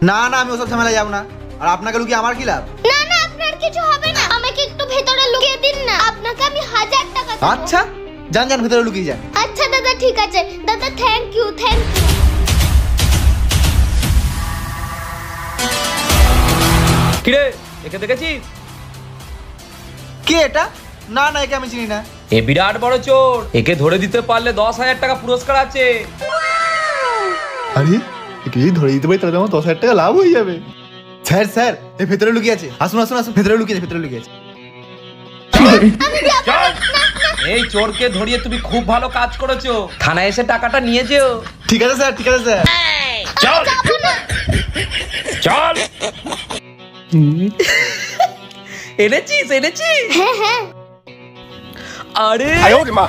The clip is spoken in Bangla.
না না, আমি ওসব ঝামেলা যাব না। আর আপনাকে লুকিয়ে আমার কি লাভ? না না, আপনার কিছু হবে না, আমাকে একটু ভেতরে লুকিয়ে দিন না, আপনাকে আমি 1000 টাকা দেব। আচ্ছা, যান যান ভেতরে লুকিয়ে যান। আচ্ছা দাদা, ঠিক আছে দাদা, থ্যাংক ইউ। কিরে, একে দেখেছিস? কে এটা? না না, একে আমি চিনি না। এ বিরাট বড় চোর, একে ধরে দিতে পারলে 10,000 টাকা পুরস্কার আছে। আরে একে যদি ধরে দিতে পারি তাহলে আমার 10,000 টাকা লাভ হয়ে যাবে। স্যার স্যার, এ ভেতরে লুকিয়ে আছে। আসুন আসুন আসুন, ভেতরে লুকিয়ে আছে, ভেতরে লুকিয়ে আছে। চল, এই চোরকে ধরিয়ে তুমি খুব ভালো কাজ করেছো। থানায় এসে টাকাটা নিয়ে যেও। ঠিক আছে স্যার, ঠিক আছে স্যার। চল চল। এনেছিস? হ্যাঁ হ্যাঁ। আরে আয় ওরে মা।